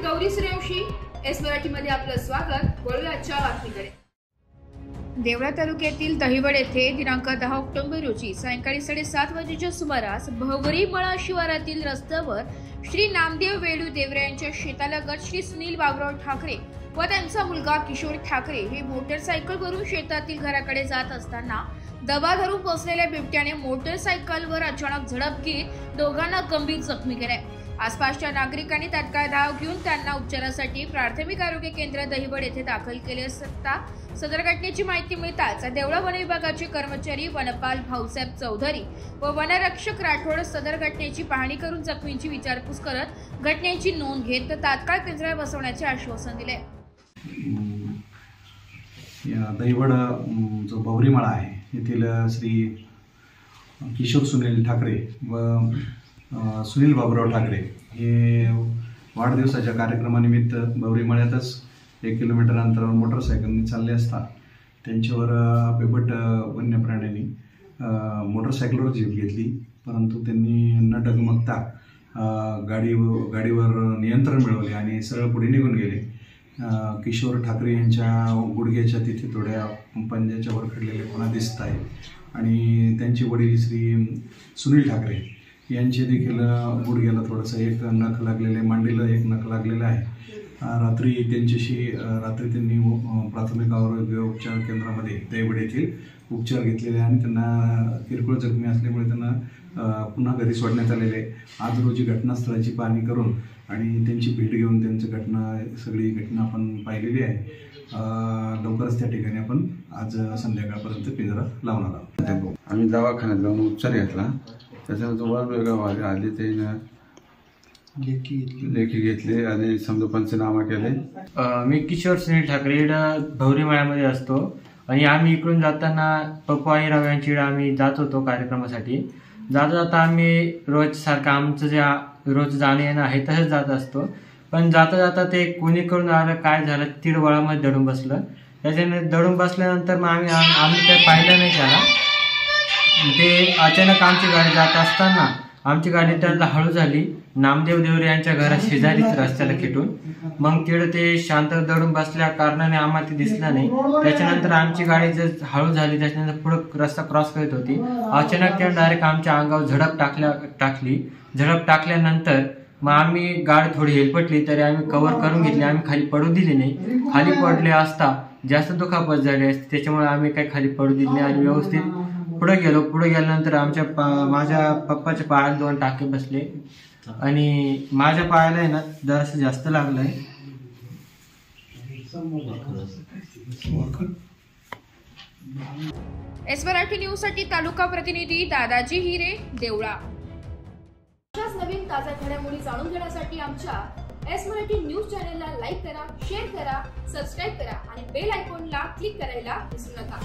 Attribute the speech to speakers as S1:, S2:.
S1: Gauri Suryavanshi, S मराठीमध्ये आपलं स्वागत। वळूया आजच्या बातमीकडे। देवळा तालुक्यातील दहिवड येथे दिनांक 10 ऑक्टोबर रोजी सायंकाळी 7:30 वाजेच्या सुमारास भवरी मळा शिवारातील रस्त्यावर श्री नामदेव वेळू देवरे यांच्या शेतालगत श्री सुनील बाबुराव ठाकरे व त्यांचा मुलगा किशोर ठाकरे हे मोटरसायकलवरून शेतातील घराकडे जात असताना दबा धरून बसलेल्या बिबट्याने मोटरसायकलवर अचानक झडप घेत दोघांना गंभीर जखमी केले। आसपासच्या नागरिकांनी तात्काळ धाव घेऊन त्यांना उपचारासाठी प्राथमिक आरोग्य केंद्र दहिवड येथे दाखल केले असता सदर घटनेची माहिती मिळताच देवळा वन विभागाचे कर्मचारी वनपाल भाऊसाहेब चौधरी व वनरक्षक राठोड सदर घटनेची पाहणी करून जखमींची विचारपूस करत घटनेची नोंद घेत तात्काळ पिंजऱ्यात बसवण्याचे आश्वासन दिले।
S2: दहिवड जो भवरी मळा आहे येथील श्री किशोर सुनील ठाकरे व सुनील बाबुराव ठाकरे हे वाढदिवसाच्या कार्यक्रमानिमित्त भवरी मळ्यातच 1 किलोमीटर अंतरावर मोटरसायकलने चालले असता त्यांच्यावर बेबट वन्य प्राण्यांनी मोटरसायकलवर जीप घेतली, परंतु त्यांनी न डगमगता गाडीवर नियंत्रण मिळवले आणि सरळ पुढे निघून गेले। किशोर ठाकरे यांच्या गुडघ्याच्या तिथे थोड्या पंजाच्या वर खडलेले खुणा दिसत आहे आणि त्यांचे वडील श्री सुनील ठाकरे यांचे देखील गुडघ्याला थोडंसं एक नख लागलेले, मांडीला एक नख लागलेलं आहे। रात्री त्यांनी प्राथमिक आरोग्य उपचार केंद्रामध्ये दहिवड येथील उपचार घेतलेले आणि त्यांना किरकोळ जखमी असल्यामुळे त्यांना पुन्हा घरी सोडण्यात आलेले। आज रोजी घटनास्थळाची पाहणी करून आणि त्यांची भेट घेऊन त्यांची सगळी घटना आपण पाहिलेली आहे। लवकरच त्या ठिकाणी आपण आज संध्याकाळपर्यंत पिंजरा लावणार आहोत।
S3: आम्ही दवाखान्यात जाऊन उपचार घेतला, त्याच्यानंतर वन विभाग आले, ते लेखी घेतले आणि समजा पंचनामा केले।
S4: मी किशोर सुनील ठाकरे भवरी मळ्यामध्ये असतो आणि आम्ही इकडून जाताना पप्पू आणि राव यांची आम्ही जात होतो कार्यक्रमासाठी। जाता आम्ही रोज सारखं आमचं जे रोज जाणं येणं आहे तसंच जात असतो, पण जाता ते कोणी करून आलं काय झालं तीड वळामध्ये दडून बसलं। त्याच्याने दडून बसल्यानंतर मग आम्ही काही पाहिलं नाही त्याला। ते अचानक आमची गाडी जात असताना आमची गाडी त्यांना हळू झाली, नामदेव देवरे यांच्या घरा शेजारीच रस्त्याला खेटून। मग तिकडे ते शांत दडून बसल्या कारणाने आम्हाला ते दिसलं नाही। त्याच्यानंतर आमची गाडी जर हळू झाली, त्याच्यानंतर पुढे रस्ता क्रॉस करत होती, अचानक त्याने डायरेक्ट आमच्या अंगावर झडप टाकल्यानंतर मग आम्ही गाडी थोडी हेलपटली तरी आम्ही कव्हर करून घेतली, आम्ही खाली पडू दिली नाही। खाली पडले असता जास्त दुखापत झाली असते, त्याच्यामुळे आम्ही काही खाली पडू दिली नाही आणि व्यवस्थित पुढे गेल्यानंतर माझ्या पप्पाच्या पायाला 2 टाके बसले आणि माझ्या पायाला आहे ना जरासं जास्त लागलंय।
S1: एस मराठी न्यूज साठी तालुका प्रतिनिधी दादाजी हिरे, देवळा। अशाच नवीन ताज्या घडामोडी जाणून घेण्यासाठी आमच्या एस मराठी न्यूज चॅनलला लाईक करा, शेअर करा, सबस्क्राईब करा आणि बेल आयकॉनला क्लिक करायला विसरू नका।